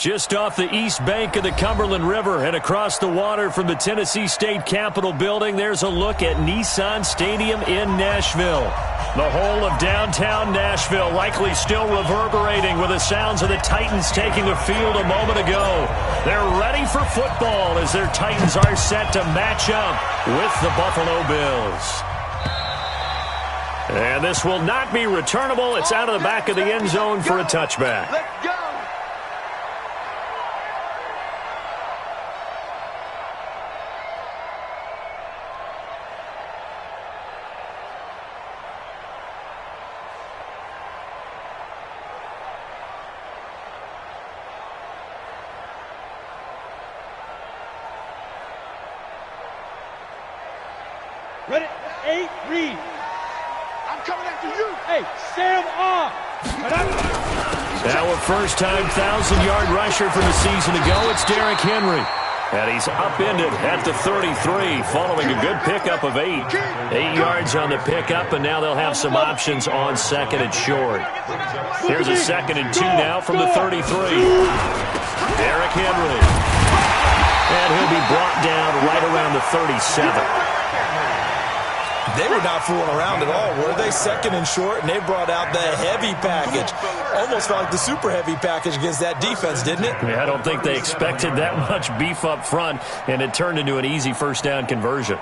Just off the east bank of the Cumberland River and across the water from the Tennessee State Capitol building, there's a look at Nissan Stadium in Nashville. The whole of downtown Nashville likely still reverberating with the sounds of the Titans taking the field a moment ago. They're ready for football as their Titans are set to match up with the Buffalo Bills. And this will not be returnable. It's out of the back of the end zone for a touchback. Let's go. Ready? 8, read. I'm coming after you. Hey, Sam off. Now a first-time 1,000-yard rusher from the season ago, it's Derrick Henry. And he's upended at the 33 following a good pickup of 8. 8 yards on the pickup, and now they'll have some options on second and short. Here's a 2nd and 2 now from the 33. Derrick Henry. And he'll be brought down right around the 37. They were not fooling around at all, were they? 2nd and short, and they brought out the heavy package. Almost felt like the super heavy package against that defense, didn't it? Yeah, I don't think they expected that much beef up front, and it turned into an easy first down conversion.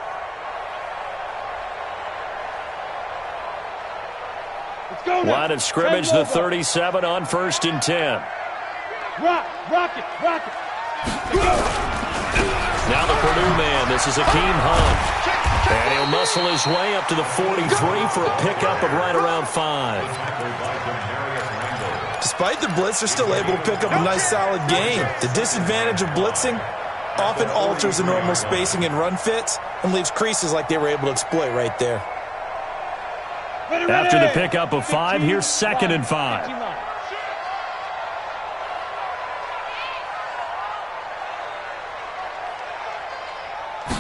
Let's go now. Line of scrimmage, the 37 on 1st and 10. Rock it. Now the Purdue man, this is Akeem Hunt. And he'll muscle his way up to the 43 for a pickup of right around 5. Despite the blitz, they're still able to pick up a nice solid gain. The disadvantage of blitzing often alters the normal spacing and run fits and leaves creases like they were able to exploit right there. After the pickup of 5, here's 2nd and 5.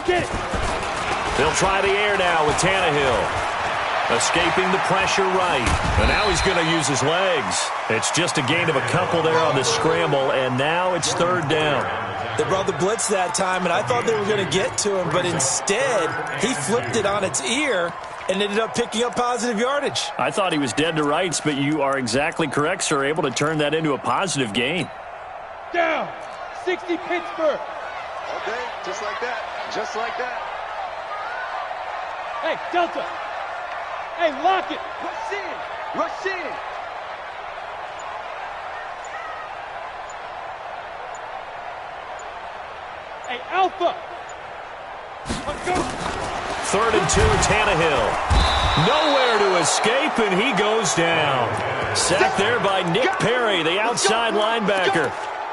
Get it. They'll try the air now with Tannehill. Escaping the pressure right. And now he's going to use his legs. It's just a gain of a couple there on the scramble, and now it's 3rd down. They brought the blitz that time, and I thought they were going to get to him, but instead he flipped it on its ear and ended up picking up positive yardage. I thought he was dead to rights, but you are exactly correct, sir. Able to turn that into a positive gain. Down. 60 Pittsburgh. Okay, just like that. Just like that. Hey, Delta. Hey, lock it. Rush in. Rush in. Hey, Alpha. Let's go. 3rd and 2, Tannehill. Nowhere to escape, and he goes down. Sacked there by Nick Perry, the outside linebacker.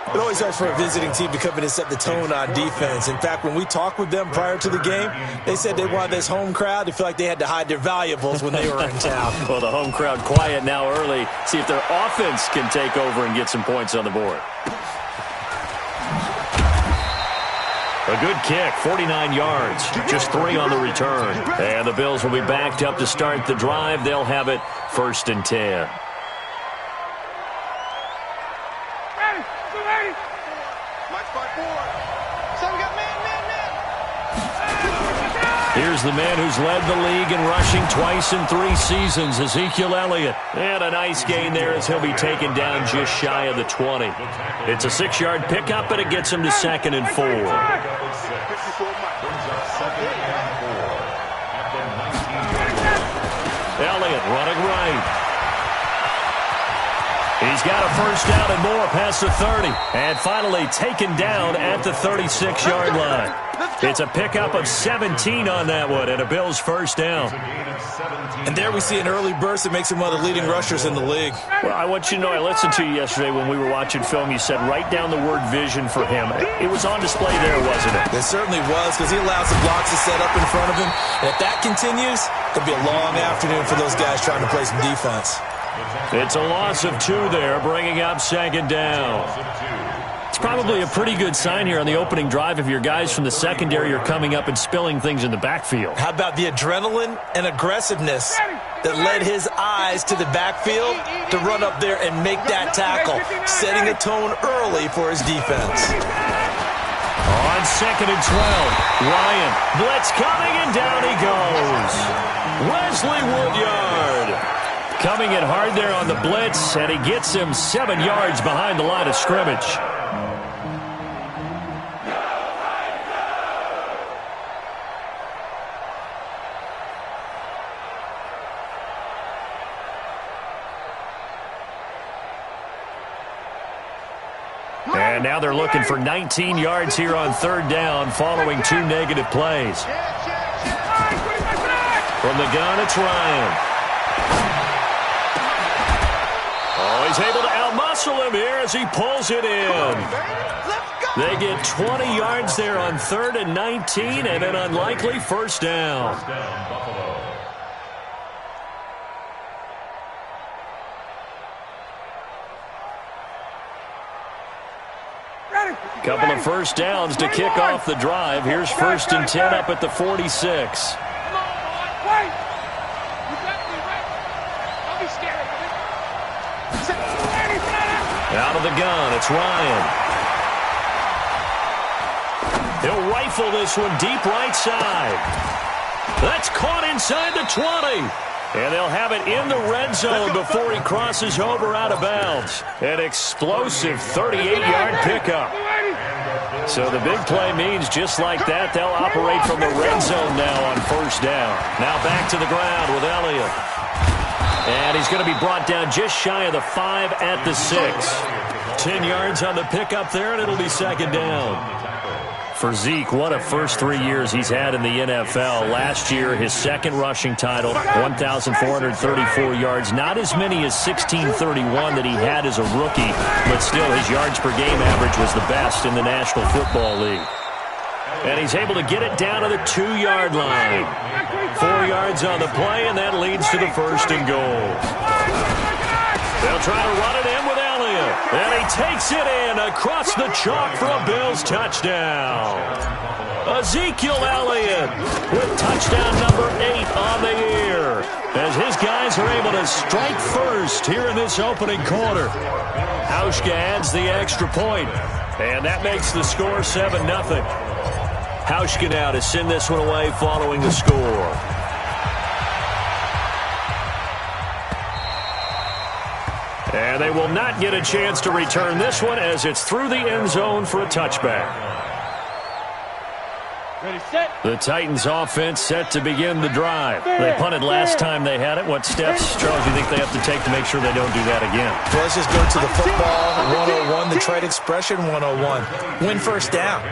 It always hurts for a visiting team to come in and set the tone on defense. In fact, when we talked with them prior to the game, they said they wanted this home crowd to feel like they had to hide their valuables when they were in town. Well, the home crowd quiet now early. See if their offense can take over and get some points on the board. A good kick, 49 yards, just 3 on the return. And the Bills will be backed up to start the drive. They'll have it 1st and 10. Here's the man who's led the league in rushing twice in 3 seasons, Ezekiel Elliott. And a nice gain there as he'll be taken down just shy of the 20. It's a 6-yard pickup, and it gets him to 2nd and 4. Elliott running right. He's got a first down and more past the 30. And finally taken down at the 36-yard line. It's a pickup of 17 on that one and a Bills first down. And there we see an early burst that makes him one of the leading rushers in the league. Well, I want you to know, I listened to you yesterday when we were watching film. You said write down the word vision for him. It was on display there, wasn't it? It certainly was, because he allows the blocks to set up in front of him. And if that continues, it'll be a long afternoon for those guys trying to play some defense. It's a loss of 2 there, bringing up 2nd down. It's probably a pretty good sign here on the opening drive if your guys from the secondary are coming up and spilling things in the backfield. How about the adrenaline and aggressiveness that led his eyes to the backfield to run up there and make that tackle, setting a tone early for his defense. On 2nd and 12, Ryan, blitz coming, and down he goes. Wesley Woodyard coming in hard there on the blitz, and he gets him 7 yards behind the line of scrimmage. And now they're looking for 19 yards here on 3rd down following 2 negative plays. From the gun, it's Ryan. Oh, he's able to outmuscle him here as he pulls it in. They get 20 yards there on 3rd and 19 and an unlikely 1st down. Couple of 1st downs to kick off the drive. Here's 1st and 10 up at the 46. Out of the gun, it's Ryan. He'll rifle this one deep right side. That's caught inside the 20. And they'll have it in the red zone before he crosses over out of bounds. An explosive 38-yard pickup. So the big play means just like that, they'll operate from the red zone now on 1st down. Now back to the ground with Elliott. And he's going to be brought down just shy of the 5 at the 6. 10 yards on the pickup there, and it'll be 2nd down. For Zeke, what a first 3 years he's had in the NFL. Last year, his 2nd rushing title, 1,434 yards. Not as many as 1,631 that he had as a rookie, but still his yards per game average was the best in the National Football League. And he's able to get it down to the 2-yard line. 4 yards on the play, and that leads to the 1st and goal. They'll try to run it in with Elliott. And he takes it in across the chalk for a Bills touchdown. Ezekiel Elliott with touchdown number 8 on the year, as his guys are able to strike first here in this opening quarter. Hauschka adds the extra point, and that makes the score 7-0. Hauschka now to send this one away following the score. And they will not get a chance to return this one as it's through the end zone for a touchback. Ready, set. The Titans offense set to begin the drive. They punted last time they had it. What steps, Charles, do you think they have to take to make sure they don't do that again? So let's just go to the football 101, the trade expression 101. Win 1st down.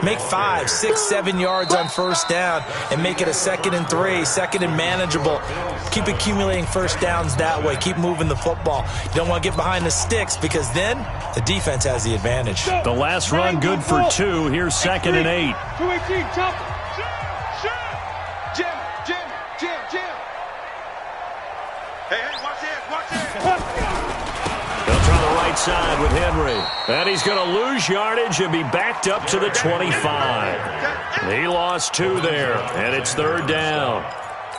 Make 5, 6, 7 yards on 1st down and make it a 2nd and 3, 2nd and manageable. Keep accumulating 1st downs that way. Keep moving the football. You don't want to get behind the sticks because then the defense has the advantage. The last run good for 2. Here's 2nd and 8. 218, chop. Jim. Hey, watch this. They'll try the right side with Henry. And he's going to lose yardage and be backed up to the 25. He lost 2 there, and it's 3rd down.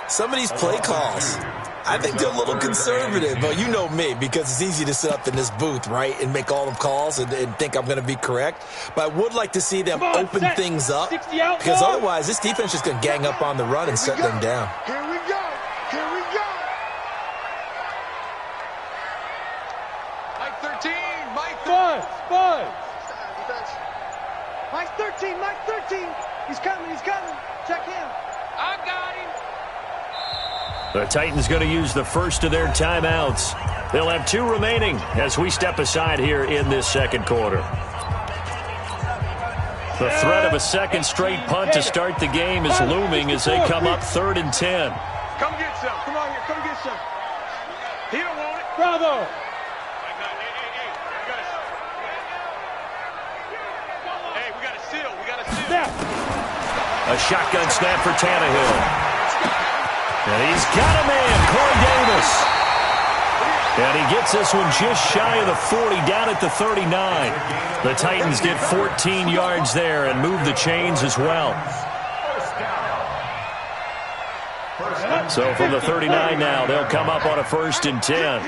Some of these play calls, I think they're a little conservative. But you know me, because it's easy to sit up in this booth, right, and make all the calls and think I'm going to be correct. But I would like to see them open things up, because otherwise this defense is going to gang up on the run and shut them down. Here we go. Mike 13, Mike 13. Buzz. Mike 13. He's coming. Check him. I got him. The Titans going to use the first of their timeouts. They'll have 2 remaining as we step aside here in this 2nd quarter. The threat of a 2nd straight punt to start the game is looming as they come up 3rd and 10. Come get some. Come on here. Come get some. He don't want it. Bravo. Hey, we got a steal. Snap. A shotgun snap for Tannehill. And he's got a man, Corey Davis. And he gets this one just shy of the 40, down at the 39. The Titans get 14 yards there and move the chains as well. So from the 39 now, they'll come up on a 1st and 10.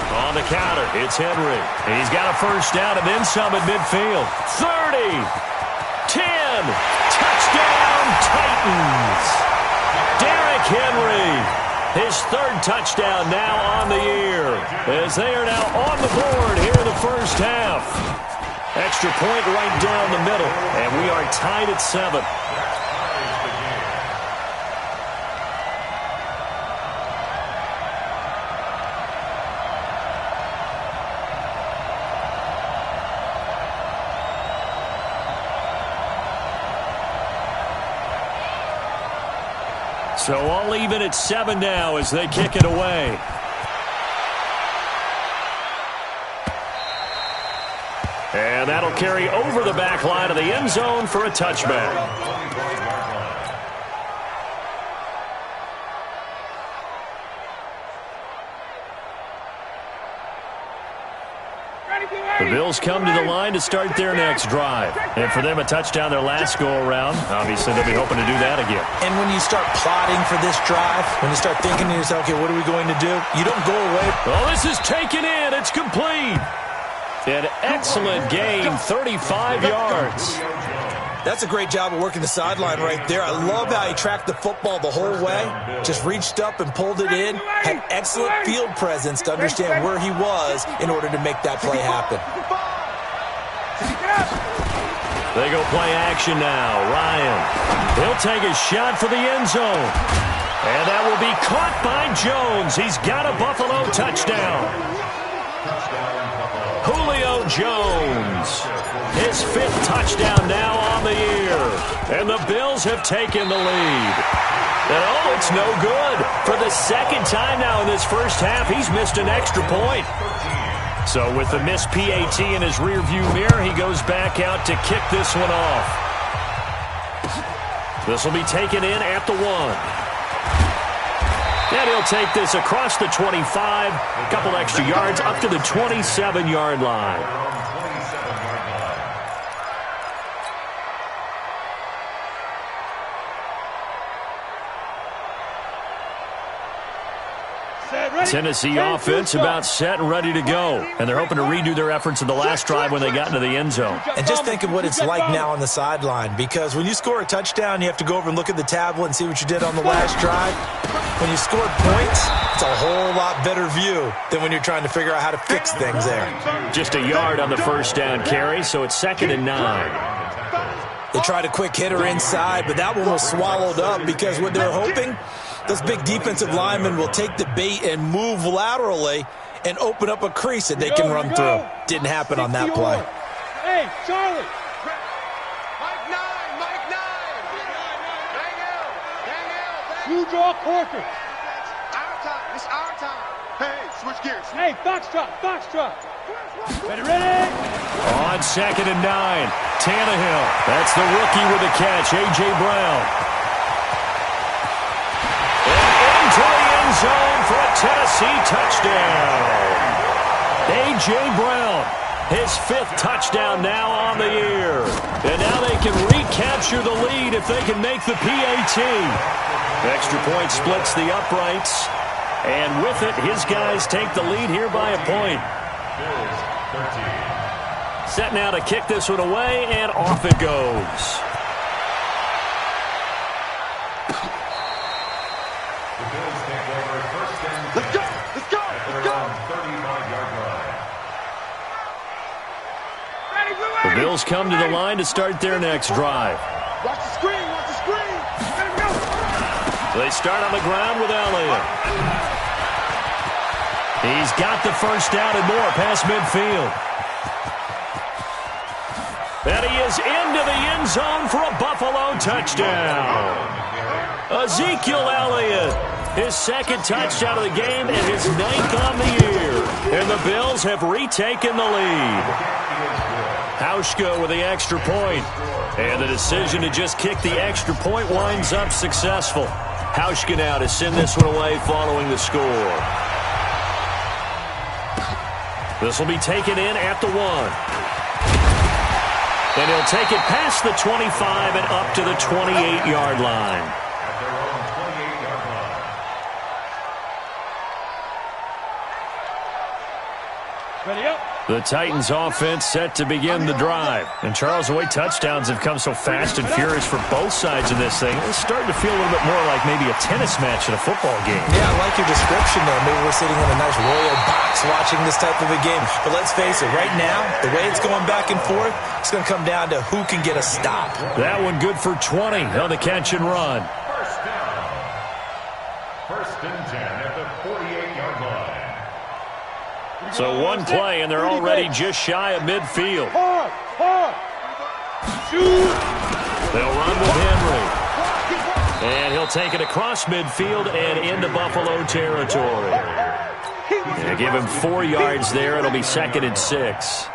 On the counter, it's Henry. He's got a 1st down and then some at midfield. 30, 10, touchdown Titans. Derrick Henry, his 3rd touchdown now on the year, as they are now on the board here in the 1st half. Extra point right down the middle, and we are tied at 7. So all even at 7 now as they kick it away. And that'll carry over the back line of the end zone for a touchback. The Bills come to the line to start their next drive. And for them, a touchdown their last go-around. Obviously, they'll be hoping to do that again. And when you start plotting for this drive, when you start thinking to yourself, okay, what are we going to do? You don't go away. Oh, this is taken in. It's complete. An excellent gain, 35 yards. That's a great job of working the sideline right there. I love how he tracked the football the whole way. Just reached up and pulled it in. Had excellent field presence to understand where he was in order to make that play happen. They go play action now. Ryan, he'll take a shot for the end zone. And that will be caught by Jones. He's got a Buffalo touchdown. Julio Jones, his 5th touchdown now on the year. And the Bills have taken the lead. And oh, it's no good. For the 2nd time now in this 1st half, he's missed an extra point. So with the missed PAT in his rearview mirror, he goes back out to kick this one off. This will be taken in at the 1. And he'll take this across the 25, a couple extra yards up to the 27-yard line. Tennessee offense about set and ready to go. And they're hoping to redo their efforts in the last drive when they got into the end zone. And just think of what it's like now on the sideline, because when you score a touchdown, you have to go over and look at the tablet and see what you did on the last drive. When you score points, it's a whole lot better view than when you're trying to figure out how to fix things there. Just a yard on the 1st down carry, so it's 2nd and 9. They tried a quick hitter inside, but that one was swallowed up because what they're hoping, those big defensive linemen will take the bait and move laterally and open up a crease that they can run through. Didn't happen on that play. Hey, Charlie. Mike 9. You draw quarter. Our time. It's our time. Hey, switch gears. Hey, foxtrot. Ready. On 2nd and 9, Tannehill. That's the rookie with the catch, A.J. Brown. To the end zone for a Tennessee touchdown. A.J. Brown, his 5th touchdown now on the year. And now they can recapture the lead if they can make the PAT. Extra point splits the uprights. And with it, his guys take the lead here by a point. Set now to kick this one away, and off it goes. Let's go. The Bills come to the line to start their next drive. Watch the screen. They start on the ground with Elliott. He's got the 1st down and more past midfield. And he is into the end zone for a Buffalo touchdown. Ezekiel Elliott, his 2nd touchdown of the game and his 9th on the year. And the Bills have retaken the lead. Hauschka with the extra point. And the decision to just kick the extra point winds up successful. Hauschka now to send this one away following the score. This will be taken in at the 1. And he'll take it past the 25 and up to the 28-yard line. Ready up. The Titans offense set to begin the drive. And Charles, the way touchdowns have come so fast and furious for both sides of this thing, it's starting to feel a little bit more like maybe a tennis match in a football game. Yeah, I like your description there. Maybe we're sitting in a nice royal box watching this type of a game. But let's face it, right now, the way it's going back and forth, it's going to come down to who can get a stop. That one good for 20 on the catch and run. First down. First and 10 at the 48-yard line. So one play, and they're already just shy of midfield. Hard, hard. Shoot. They'll run with Henry. And he'll take it across midfield and into Buffalo territory. And give him 4 yards there. It'll be 2nd and 6.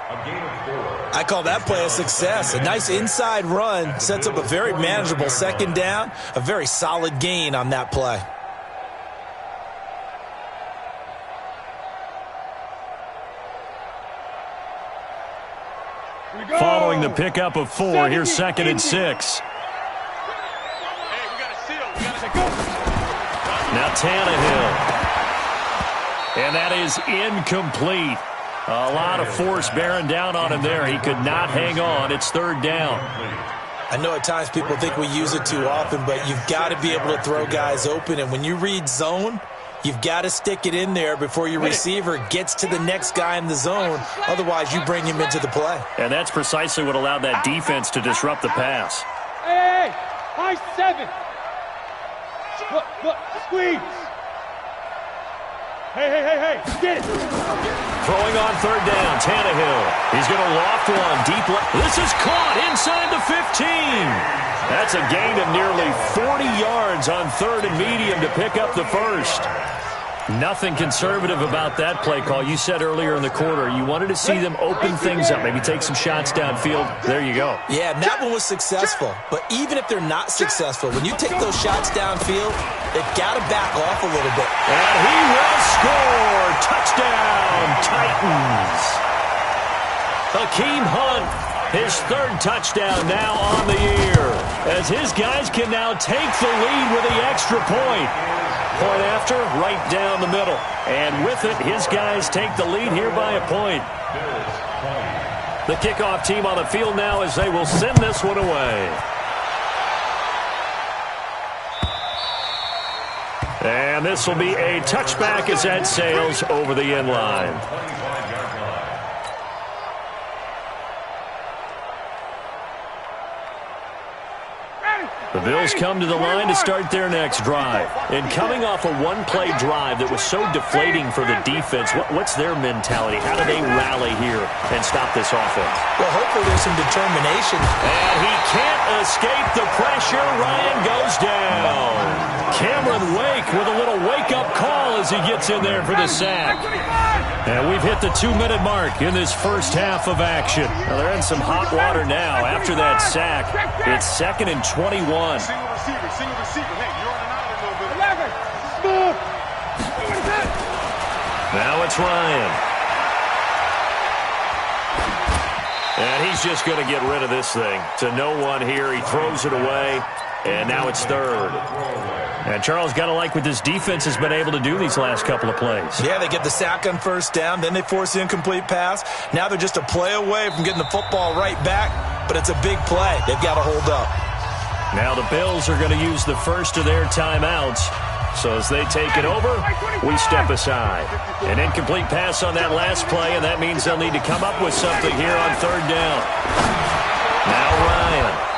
I call that play a success. A nice inside run sets up a very manageable 2nd down. A very solid gain on that play. Following the pickup of 4, here's 2nd and 6. Now Tannehill. And that is incomplete. A lot of force bearing down on him there. He could not hang on. It's 3rd down. I know at times people think we use it too often, but you've got to be able to throw guys open. And when you read zone, you've got to stick it in there before your receiver gets to the next guy in the zone. Otherwise, you bring him into the play. And that's precisely what allowed that defense to disrupt the pass. Hey, hey, high 7. Look, squeeze. Hey, get it. Throwing on 3rd down, Tannehill. He's going to loft one deep left. This is caught inside the 15. That's a gain of nearly 40 yards on 3rd and medium to pick up the first. Nothing conservative about that play call. You said earlier in the quarter you wanted to see them open things up, maybe take some shots downfield. There you go. Yeah, and that one was successful. But even if they're not successful, when you take those shots downfield, they've got to back off a little bit. And he will score. Touchdown, Titans. Hakeem Hunt, his 3rd touchdown now on the year, as his guys can now take the lead with the extra point. Point after, right down the middle. And with it, his guys take the lead here by a point. The kickoff team on the field now as they will send this one away. And this will be a touchback as that sails over the end line. The Bills come to the line to start their next drive. And coming off a one-play drive that was so deflating for the defense, what's their mentality? How do they rally here and stop this offense? Well, hopefully there's some determination. And he can't escape the pressure. Ryan goes down. Cameron Wake with a little wake-up call as he gets in there for the sack. And we've hit the 2-minute mark in this first half of action. Now they're in some hot water now after that sack. It's 2nd and 21. Single receiver. Hey, you're on an island a little bit. Now it's Ryan. And he's just going to get rid of this thing to no one here. He throws it away, and now it's 3rd. And Charles, got to like what this defense has been able to do these last couple of plays. Yeah, they get the sack on 1st down, then they force the incomplete pass. Now they're just a play away from getting the football right back, but it's a big play. They've got to hold up. Now the Bills are going to use the first of their timeouts. So as they take it over, we step aside. An incomplete pass on that last play, and that means they'll need to come up with something here on 3rd down. Now Ryan.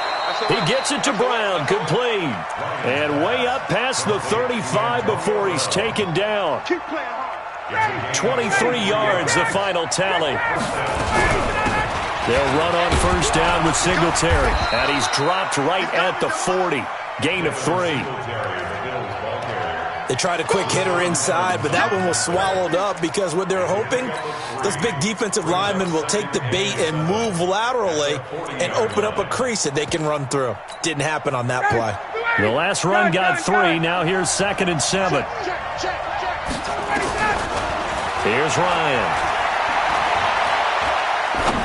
He gets it to Brown, complete. And way up past the 35 before he's taken down. 23 yards, the final tally. They'll run on 1st down with Singletary. And he's dropped right at the 40. Gain of 3. They tried a quick hitter inside, but that one was swallowed up because what they're hoping, those big defensive linemen will take the bait and move laterally and open up a crease that they can run through. Didn't happen on that play. The last run got 3. Now here's 2nd and 7. Here's Ryan.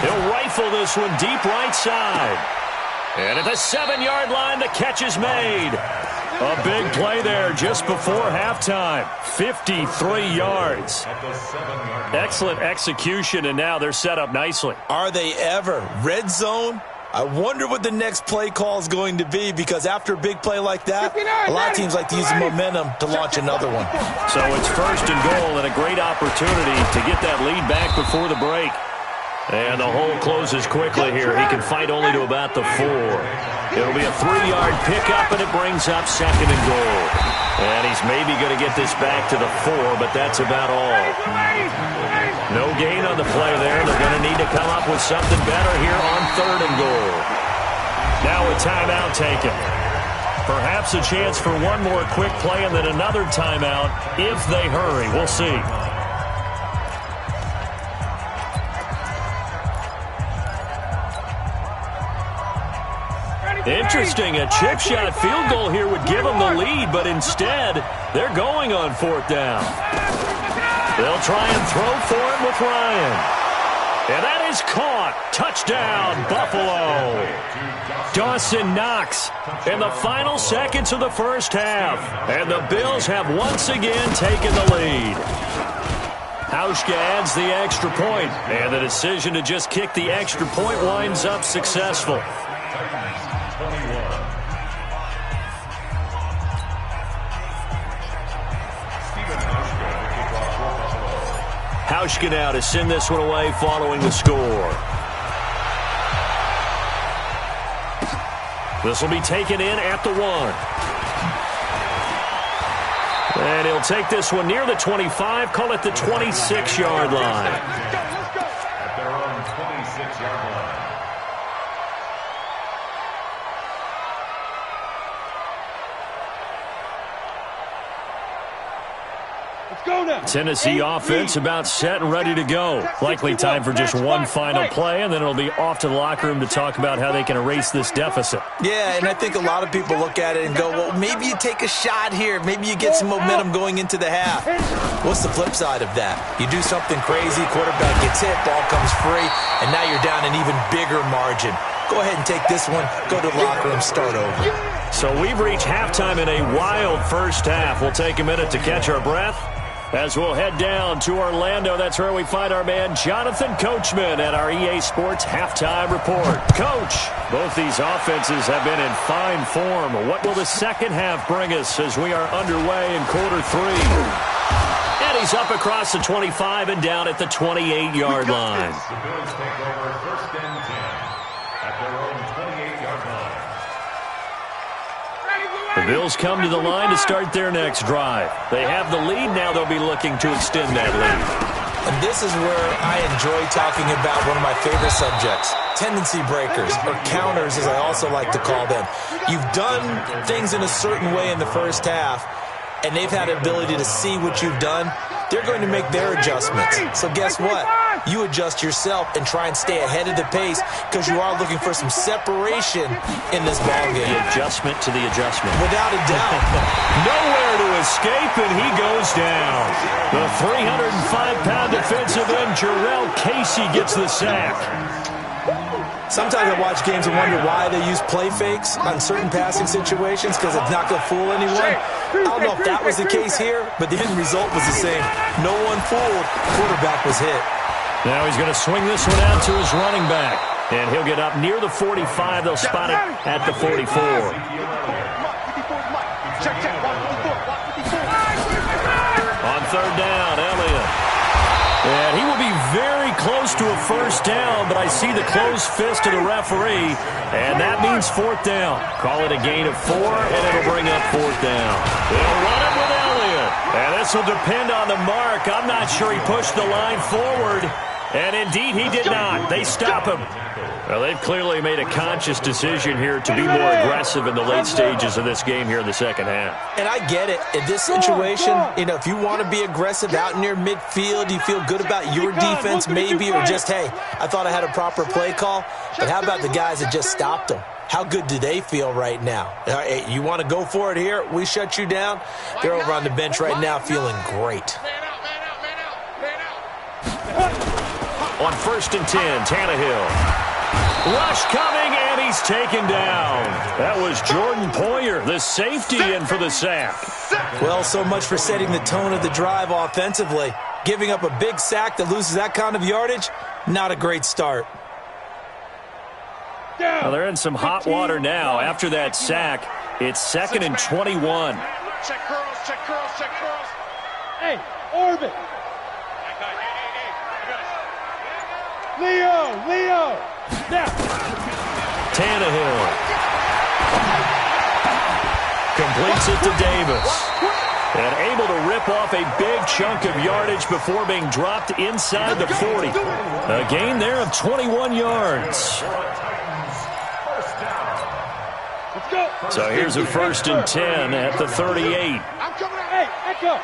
He'll rifle this one deep right side. And at the 7-yard line, the catch is made. A big play there just before halftime. 53 yards. Excellent execution, and now they're set up nicely. Are they ever? Red zone? I wonder what the next play call is going to be, because after a big play like that, a lot of teams like to use the momentum to launch another one. So it's 1st and goal and a great opportunity to get that lead back before the break. And the hole closes quickly here. He can fight only to about the 4. It'll be a 3-yard pickup, and it brings up 2nd and goal. And he's maybe going to get this back to the 4, but that's about all. No gain on the play there. They're going to need to come up with something better here on 3rd and goal. Now a timeout taken. Perhaps a chance for one more quick play and then another timeout if they hurry. We'll see. Interesting, a chip shot field goal here would give them the lead, but instead, they're going on 4th down. They'll try and throw for him with Ryan. And that is caught. Touchdown, Buffalo. Dawson Knox in the final seconds of the first half. And the Bills have once again taken the lead. Hauschka adds the extra point, and the decision to just kick the extra point winds up successful. Hauschka now to send this one away following the score. This will be taken in at the 1. And he'll take this one near the 25, call it the 26-yard line. At their own 26-yard line. Tennessee offense about set and ready to go. Likely time for just one final play, and then it'll be off to the locker room to talk about how they can erase this deficit. Yeah, and I think a lot of people look at it and go, well, maybe you take a shot here. Maybe you get some momentum going into the half. What's the flip side of that? You do something crazy, quarterback gets hit, ball comes free, and now you're down an even bigger margin. Go ahead and take this one, go to the locker room, start over. So we've reached halftime in a wild first half. We'll take a minute to catch our breath as we'll head down to Orlando. That's where we find our man Jonathan Coachman at our EA Sports Halftime Report. Coach, both these offenses have been in fine form. What will the second half bring us as we are underway in quarter 3? And he's up across the 25 and down at the 28-yard line. The Bills take over 1st and 10 at their own 28-yard line. The Bills come to the line to start their next drive. They have the lead. Now they'll be looking to extend that lead. And this is where I enjoy talking about one of my favorite subjects, tendency breakers, or counters as I also like to call them. You've done things in a certain way in the first half, and they've had the ability to see what you've done. They're going to make their adjustments. So guess what? You adjust yourself and try and stay ahead of the pace because you are looking for some separation in this ballgame. The adjustment to the adjustment. Without a doubt. Nowhere to escape, and he goes down. The 305-pound defensive end, Jarrell Casey, gets the sack. Sometimes I watch games and wonder why they use play fakes on certain passing situations because it's not going to fool anyone. I don't know if that was the case here, but the end result was the same. No one fooled. Quarterback was hit. Now he's going to swing this one out to his running back. And he'll get up near the 45. They'll spot it at the 44. On 3rd down, Elliott. And he will be very close to a first down, but I see the closed fist of the referee, and that means 4th down. Call it a gain of 4, and it'll bring up 4th down. They'll run it with Elliott, and this will depend on the mark. I'm not sure he pushed the line forward, and indeed he did not. They stop him. Well, they've clearly made a conscious decision here to be more aggressive in the late stages of this game here in the second half. And I get it. In this situation, if you want to be aggressive out near midfield, you feel good about your defense maybe, or just, hey, I thought I had a proper play call. But how about the guys that just stopped them? How good do they feel right now? Hey, you want to go for it here? We shut you down? They're over on the bench right now feeling great. On 1st and 10, Tannehill. Rush coming, and he's taken down. That was Jordan Poyer, the safety, in for the sack. Well, so much for setting the tone of the drive offensively. Giving up a big sack that loses that kind of yardage, not a great start. Well, they're in some hot water now. After that sack, it's 2nd and 21. Check curls, check curls, check curls. Hey, orbit. Leo. Now. Tannehill. Completes it to Davis. And able to rip off a big chunk of yardage before being dropped inside the 40. A gain there of 21 yards. Let's go. So here's a 1st and 10 at the 38. I'm coming out. Hey, Echo.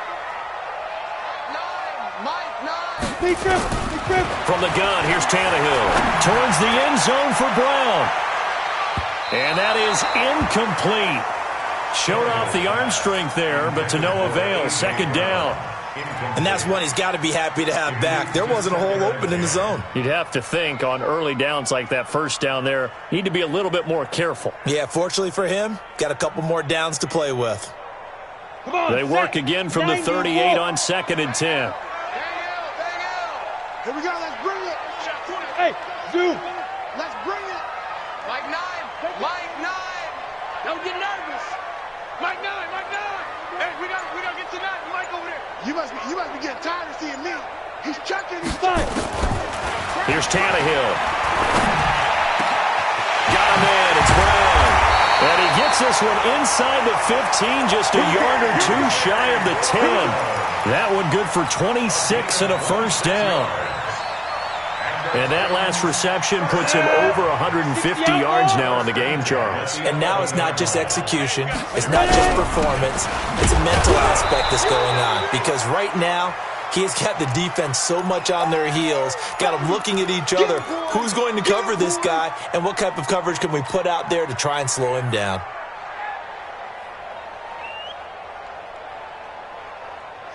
9, Mike, 9. Be careful. From the gun, here's Tannehill. Towards the end zone for Brown. And that is incomplete. Showed off the arm strength there, but to no avail. 2nd down. And that's one he's got to be happy to have back. There wasn't a hole open in the zone. You'd have to think on early downs like that 1st down there, need to be a little bit more careful. Yeah, fortunately for him, got a couple more downs to play with. Come on, They work again from the 38 on 2nd and 10. Daniel. Here we go, let's bring it. Hey, zoom. Let's bring it. Mike 9. Don't get nervous. Mike 9. Hey, we gotta get to 9. Mike over there. You must be getting tired of seeing me. He's chucking. He's Fine. Here's Tannehill. Got him in. It's Brown. And he gets this one inside the 15, just a yard or two shy of the 10. That one good for 26 and a 1st down. And that last reception puts him over 150 yards now on the game, Charles. And now it's not just execution. It's not just performance. It's a mental aspect that's going on. Because right now, he has got the defense so much on their heels, got them looking at each other. Who's going to cover this guy, and what type of coverage can we put out there to try and slow him down?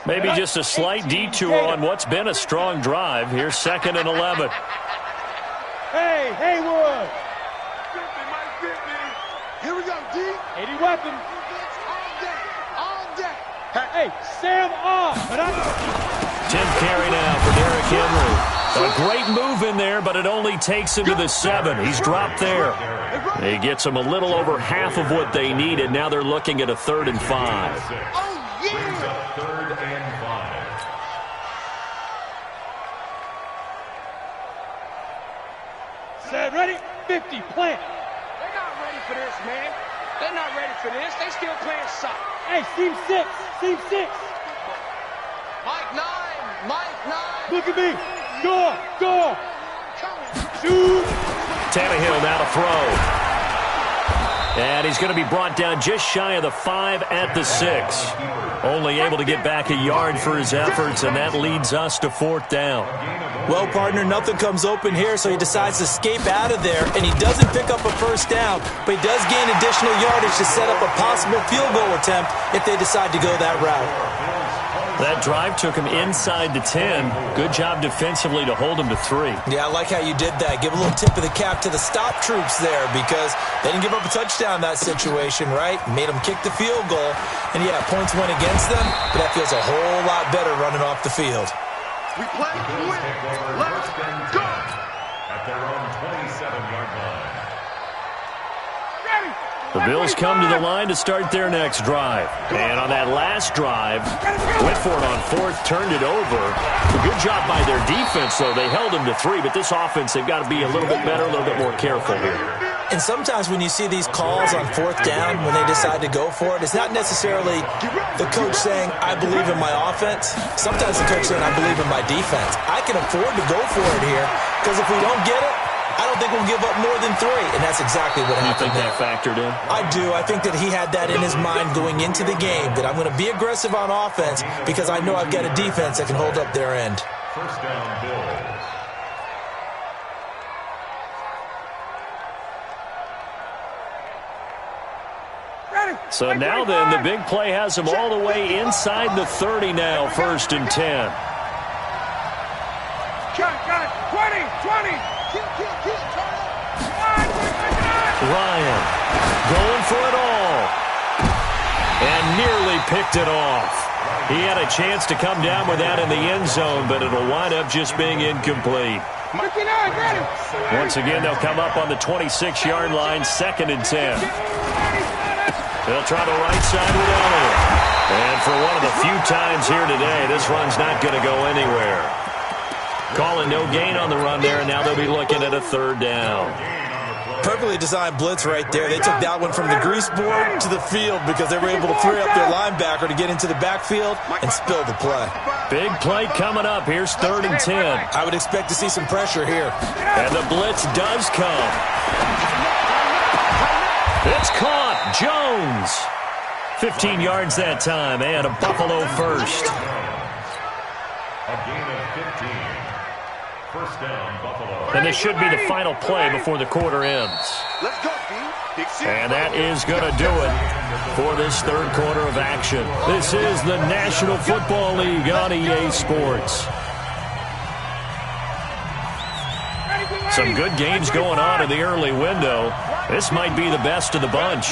Maybe just a slight detour on what's been a strong drive. Here's 2nd and 11. Hey, Haywood. Here we go, D. 80 weapons. All day. Hey, Sam off. 10th carry now for Derrick Henry. A great move in there, but it only takes him to the 7. He's dropped there. He gets them a little over half of what they needed. Now they're looking at a 3rd and 5. Oh, yeah. 3rd and 5. Set, ready? 50, plant. They're not ready for this, man. They're not ready for this. They still playing soft. Hey, seam 6. Mike 9. Look at me. Go. Shoot. Tannehill now to throw. And he's going to be brought down just shy of the 5 at the 6. Only able to get back a yard for his efforts, and that leads us to 4th down. Well, partner, nothing comes open here, so he decides to escape out of there, and he doesn't pick up a 1st down, but he does gain additional yardage to set up a possible field goal attempt if they decide to go that route. That drive took him inside the 10. Good job defensively to hold him to 3. Yeah, I like how you did that. Give a little tip of the cap to the stop troops there because they didn't give up a touchdown in that situation, right? Made them kick the field goal. And, yeah, points went against them, but that feels a whole lot better running off the field. We play to win. Let's go. At their own 27-yard line. The Bills come to the line to start their next drive. And on that last drive, went for it on 4th, turned it over. A good job by their defense, though. They held them to 3, but this offense, they've got to be a little bit better, a little bit more careful here. And sometimes when you see these calls on 4th down, when they decide to go for it, it's not necessarily the coach saying, I believe in my offense. Sometimes the coach saying, I believe in my defense. I can afford to go for it here because if we don't get it, I don't think we'll give up more than 3, and that's exactly what happened. You think that factored in? I do. I think that he had that in his mind going into the game, that I'm going to be aggressive on offense because I know I've got a defense that can hold up their end. 1st down, Bills. So now then, the big play has him all the way inside the 30 now, 1st and 10. Got it. 20. Ryan going for it all. And nearly picked it off. He had a chance to come down with that in the end zone, but it'll wind up just being incomplete. Once again, they'll come up on the 26-yard line, 2nd and 10. They'll try the right side with Elliott. And for one of the few times here today, this run's not going to go anywhere. Calling no gain on the run there, and now they'll be looking at a 3rd down. Perfectly designed blitz right there. They took that one from the grease board to the field because they were able to free up their linebacker to get into the backfield and spill the play. Big play coming up. Here's 3rd and 10. I would expect to see some pressure here. And the blitz does come. It's caught. Jones. 15 yards that time, and a Buffalo first. A gain of 15. 1st down, Buffalo. And this should be the final play before the quarter ends. Let's go, And that is going to do it for this 3rd quarter of action. This is the National Football League on EA Sports. Some good games going on in the early window. This might be the best of the bunch.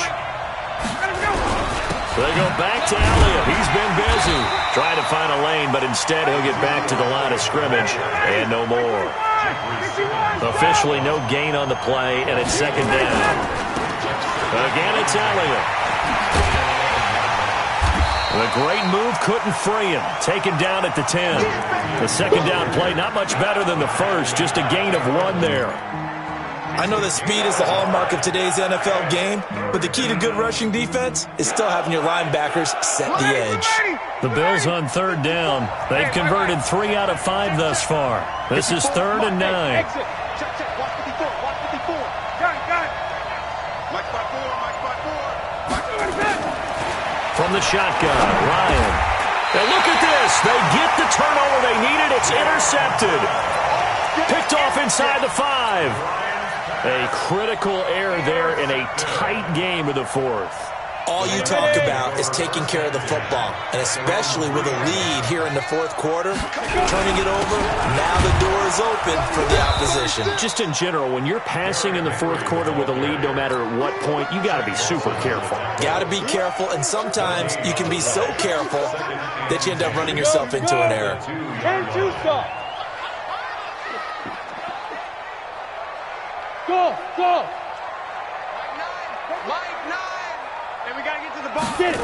So they go back to Elliott. He's been busy trying to find a lane, but instead he'll get back to the line of scrimmage and no more. Officially no gain on the play, and it's 2nd down. Again, it's Elliott. The great move couldn't free him. Taken down at the 10. The 2nd down play, not much better than the first. Just a gain of 1 there. I know that speed is the hallmark of today's NFL game, but the key to good rushing defense is still having your linebackers set the edge. The Bills on 3rd down. They've converted 3 out of 5 thus far. This is 3rd and 9. Check. Watch 54. Got it. Mike by 4. From the shotgun, Ryan. And look at this. They get the turnover they needed. It's intercepted. Picked off inside the 5. A critical error there in a tight game of the 4th. All you talk about is taking care of the football, and especially with a lead here in the 4th quarter, turning it over, now the door is open for the opposition. Just in general, when you're passing in the 4th quarter with a lead, no matter at what point, you got to be super careful. Got to be careful, and sometimes you can be so careful that you end up running yourself into an error. 10-2 stop. Go. Mike 9. And we got to get to the ball. Get it.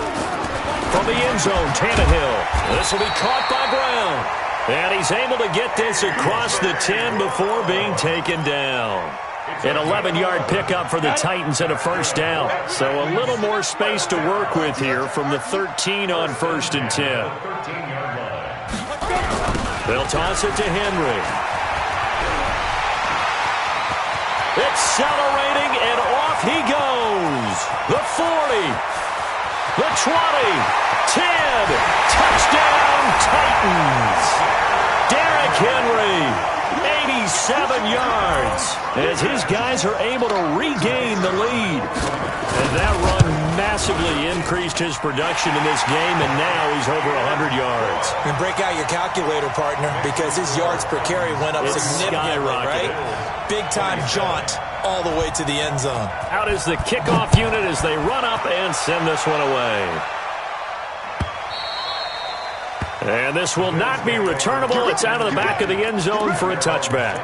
From the end zone, Tannehill. This will be caught by Brown. And he's able to get this across the 10 before being taken down. An 11-yard pickup for the Titans and a 1st down. So a little more space to work with here from the 13 on 1st and 10. They'll toss it to Henry. Accelerating, and off he goes. The 40, the 20, 10, touchdown Titans. Derrick Henry, 87 yards, as his guys are able to regain the lead. And that run massively increased his production in this game, and now he's over 100 yards. And break out your calculator, partner, because his yards per carry went up significantly, right? Big-time jaunt all the way to the end zone. Out is the kickoff unit as they run up and send this one away. And this will not be returnable. It's out of the back of the end zone for a touchback.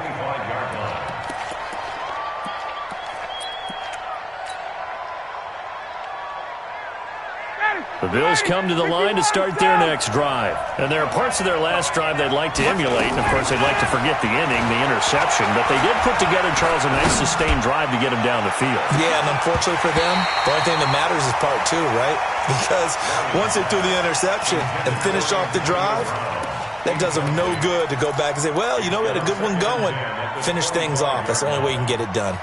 The Bills come to the line to start their next drive. And there are parts of their last drive they'd like to emulate. And, of course, they'd like to forget the inning, the interception. But they did put together, Charles, a nice sustained drive to get him down the field. Yeah, and unfortunately for them, the only thing that matters is part 2, right? Because once they threw the interception and finished off the drive, that does them no good to go back and say, well, you know, we had a good one going. Finish things off. That's the only way you can get it done.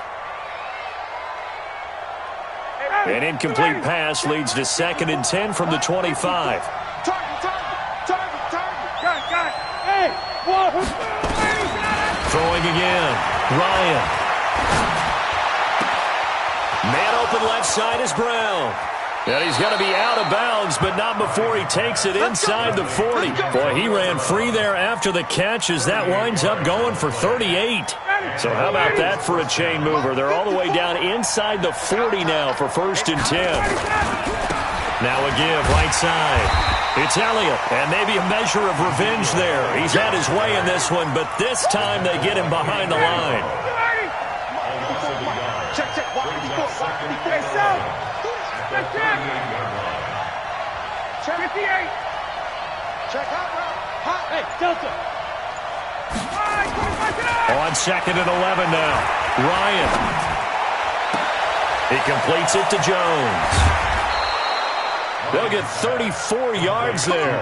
An incomplete pass leads to 2nd and 10 from the 25. Target. Got it. Hey, Throwing again. Ryan. Man open left side is Brown. And he's going to be out of bounds, but not before he takes it inside the 40. Boy, he ran free there after the catch as that winds up going for 38. So how about that for a chain mover? They're all the way down inside the 40 now for 1st and 10. Now a give, right side. It's Elliott, and maybe a measure of revenge there. He's had his way in this one, but this time they get him behind the line. Check. Check 58. Check out. Hey, Delta. On 2nd and 11 now. Ryan. He completes it to Jones. They'll get 34 yards there.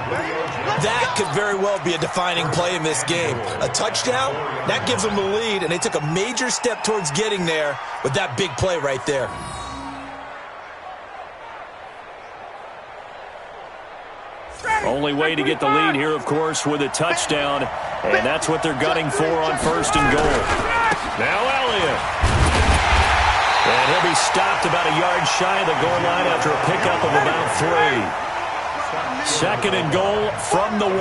That could very well be a defining play in this game. A touchdown, that gives them the lead, and they took a major step towards getting there with that big play right there. Only way to get the lead here, of course, with a touchdown, and that's what they're gunning for on 1st and goal. Now Elliott. And he'll be stopped about a yard shy of the goal line after a pickup of about 3. 2nd and goal from the 1.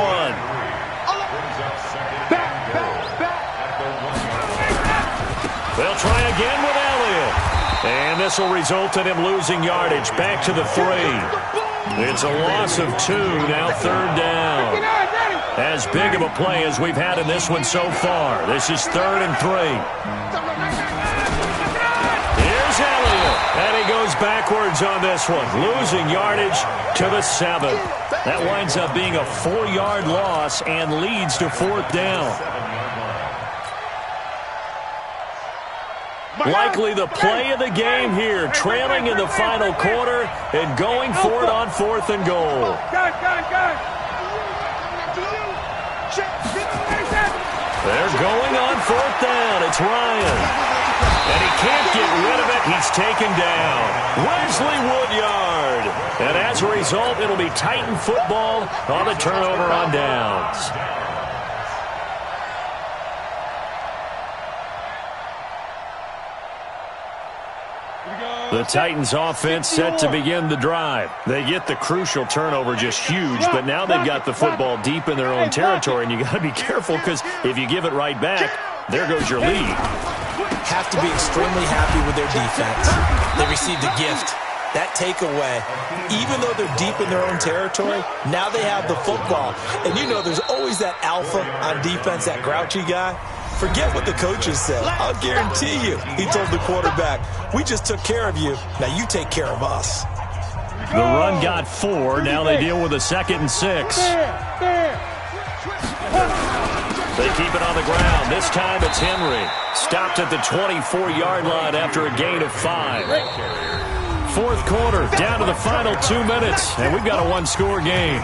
They'll try again with Elliott. And this will result in him losing yardage back to the 3. It's a loss of 2, now 3rd down. As big of a play as we've had in this one so far. This is 3rd and 3. Here's Elliott, and he goes backwards on this one, losing yardage to the 7. That winds up being a 4-yard loss and leads to 4th down. Likely the play of the game here, trailing in the final quarter and going for it on 4th and goal. They're going on 4th down. It's Ryan. And he can't get rid of it. He's taken down. Wesley Woodyard. And as a result, it'll be Titan football on the turnover on downs. The Titans offense set to begin the drive. They get the crucial turnover, just huge, but now they've got the football deep in their own territory, and you got to be careful because if you give it right back, there goes your lead. Have to be extremely happy with their defense. They received a gift. That takeaway, even though they're deep in their own territory, now they have the football. And you know there's always that alpha on defense, that grouchy guy. Forget what the coaches said. I'll guarantee you, he told the quarterback, we just took care of you. Now you take care of us. The run got 4. Now they deal with a 2nd and 6. They keep it on the ground. This time it's Henry. Stopped at the 24-yard line after a gain of 5. 4th quarter, down to the final 2 minutes, and we've got a 1-score game.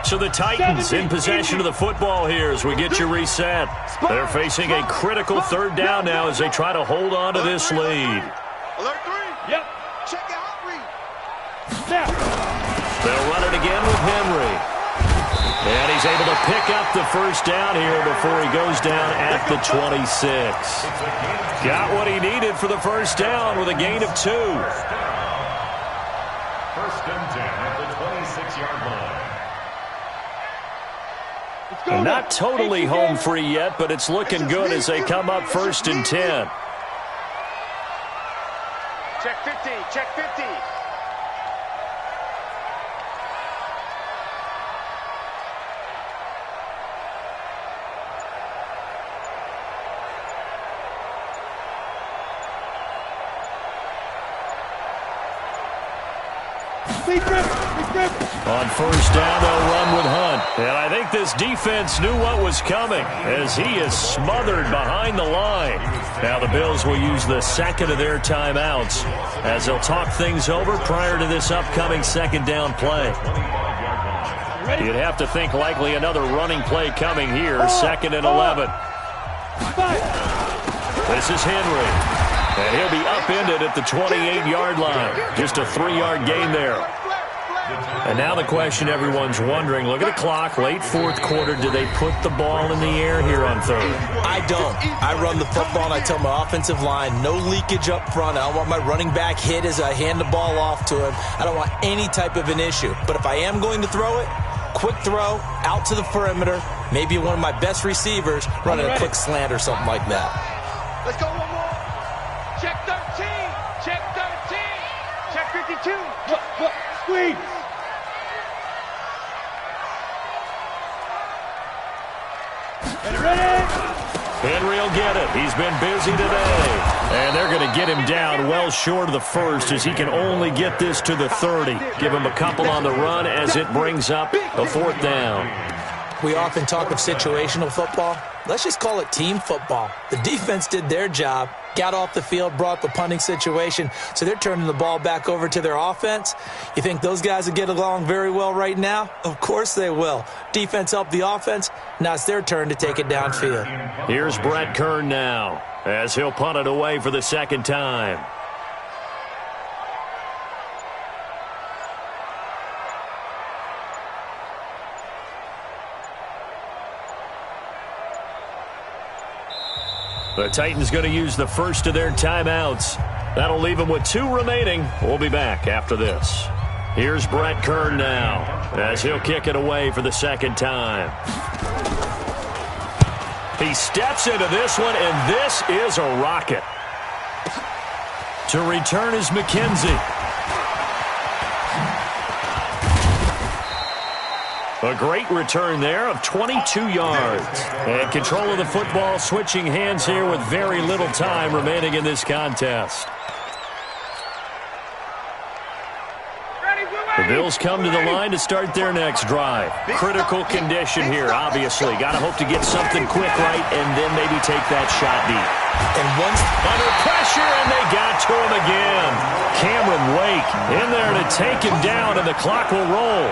So the Titans in possession of the football here as we get you reset. They're facing a critical 3rd down now as they try to hold on to this lead. Alert 3. Yep. Check out 3. Snap. They'll run it again with Henry. And he's able to pick up the 1st down here before he goes down at the 26. Got what he needed for the 1st down with a gain of 2. 1st and 10 at the 26-yard line. Not totally home free yet, but it's looking good as they come up 1st and 10. Check 50. Check 50. On 1st down, they'll run with Hunt. And I think this defense knew what was coming as he is smothered behind the line. Now the Bills will use the 2nd of their timeouts as they'll talk things over prior to this upcoming 2nd down play. You'd have to think likely another running play coming here, 2nd and 11. This is Henry. And he'll be upended at the 28-yard line. Just a 3-yard gain there. And now the question everyone's wondering, look at the clock, late fourth quarter, do they put the ball in the air here on third? I don't. I run the football and I tell my offensive line, no leakage up front. I don't want my running back hit as I hand the ball off to him. I don't want any type of an issue. But if I am going to throw it, quick throw, out to the perimeter, maybe one of my best receivers running a quick slant or something like that. Let's go one more. Check 13. Check 13. Check 52. Look, squeeze. Ready? Henry will get it. He's been busy today. And they're going to get him down well short of the first as he can only get this to the 30. Give him a couple on the run as it brings up a fourth down. We often talk of situational football. Let's just call it team football. The defense did their job, got off the field, brought the punting situation, so they're turning the ball back over to their offense. You think those guys will get along very well right now? Of course they will. Defense helped the offense. Now it's their turn to take it downfield. Here's Brett Kern now as he'll punt it away for the second time. The Titans going to use the first of their timeouts. That'll leave them with 2 remaining. We'll be back after this. Here's Brett Kern now as he'll kick it away for the second time. He steps into this one, and this is a rocket. To return is McKenzie. A great return there of 22 yards. And control of the football, switching hands here with very little time remaining in this contest. The Bills come to the line to start their next drive. Critical condition here, obviously. Got to hope to get something quick right and then maybe take that shot deep. And once under pressure, and they got to him again. Cameron Wake in there to take him down, and the clock will roll.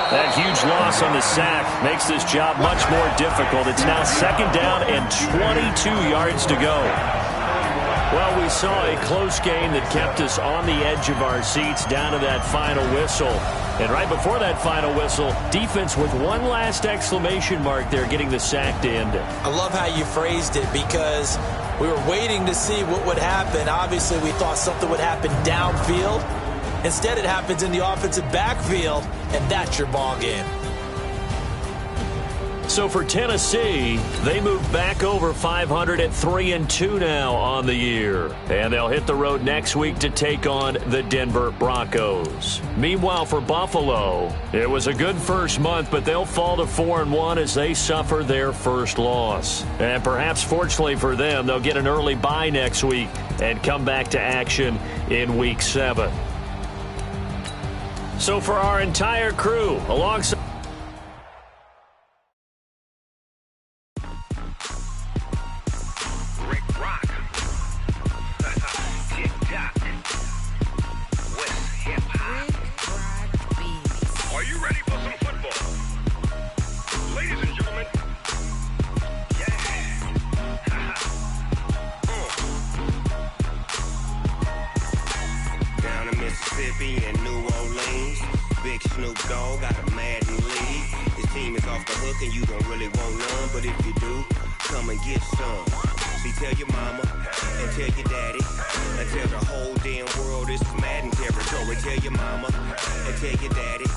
That huge loss on the sack makes this job much more difficult. It's now second down and 22 yards to go. Well, we saw a close game that kept us on the edge of our seats down to that final whistle. And right before that final whistle, defense with one last exclamation mark there, getting the sack to end it. I love how you phrased it because we were waiting to see what would happen. Obviously, we thought something would happen downfield. Instead, it happens in the offensive backfield, and that's your ball game. So for Tennessee, they move back over 500 at 3-2 now on the year. And they'll hit the road next week to take on the Denver Broncos. Meanwhile, for Buffalo, it was a good first month, but they'll fall to 4-1 as they suffer their first loss. And perhaps fortunately for them, they'll get an early bye next week and come back to action in Week 7. So for our entire crew, alongside and New Orleans, big Snoop Dogg got a Madden league. His team is off the hook and you don't really want none, but if you do, come and get some. See, tell your mama and tell your daddy and tell the whole damn world this is Madden territory. Tell your mama and tell your daddy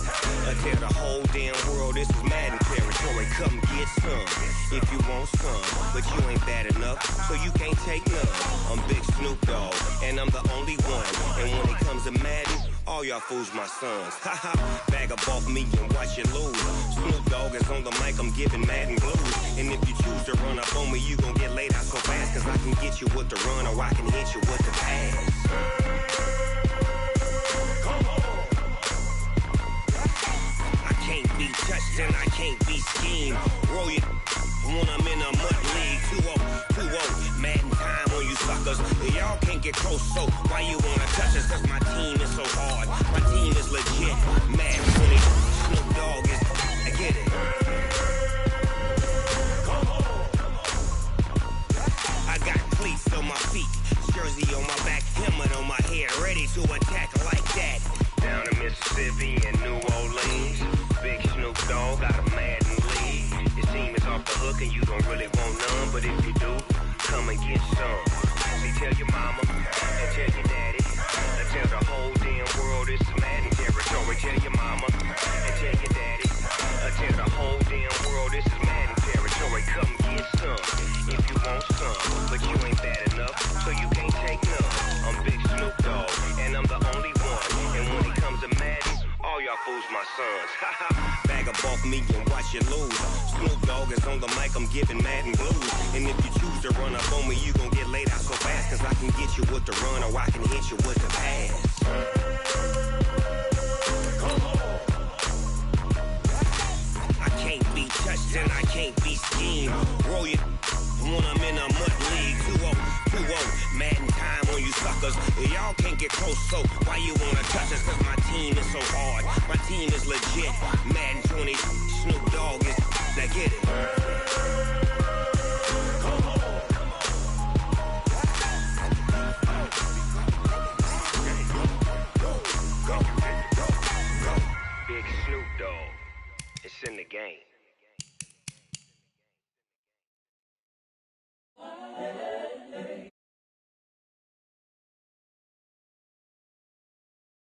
and tell the whole damn world this is Madden territory. Come get some if you want some, but you ain't bad enough, so you can't take none. I'm Big Snoop Dogg and I'm the only one, and when it comes to Madden, all y'all fools my sons. Haha, bag up off me and watch you lose. Snoop Dogg is on the mic, I'm giving Madden blues. And if you choose to run up on me, you gon' get laid out so fast, cause I can get you with the run or I can hit you with the pass. Come on. I can't be touched and I can't be schemed. Roll you when I'm in a mud league. 2-0, Madden time on you suckers. Y'all can't get close, so why you wanna touch us? Cause my team is so hard. My team is legit. Madden 20, Snoop Dogg is, I get it. Come on. I got cleats on my feet, jersey on my back, helmet on my head, ready to attack like that. Down the Mississippi and New Orleans. Big Snoop Dogg got a Madden league. His team is off the hook and you don't really want none, but if you do, come and get some. See, tell your mama and tell your daddy, and tell the whole damn world it's Madden territory. Tell your mama and tell your daddy, and tell the whole damn world this is Madden territory. Come get some if you want some, but you ain't bad enough, so you can't take none. I'm Big Snoop Dogg, and I'm the only one. And when it comes to Madden, all y'all fools my sons. Bag up off me and watch you lose. Snoop Dogg is on the mic, I'm giving Madden blues. And if you choose to run up on me, you gon' get laid out so fast. Cause I can get you with the run or I can hit you with the pass. I can't be touched and I can't be schemed. Roll you when I'm in a mud league. 2-0, Madden time on you suckers. Y'all can't get close, so why you wanna touch us? Cause my team is so hard, my team is legit. Madden 20, Snoop Dogg is, now get it. Big Snoop Dogg, it's in the game.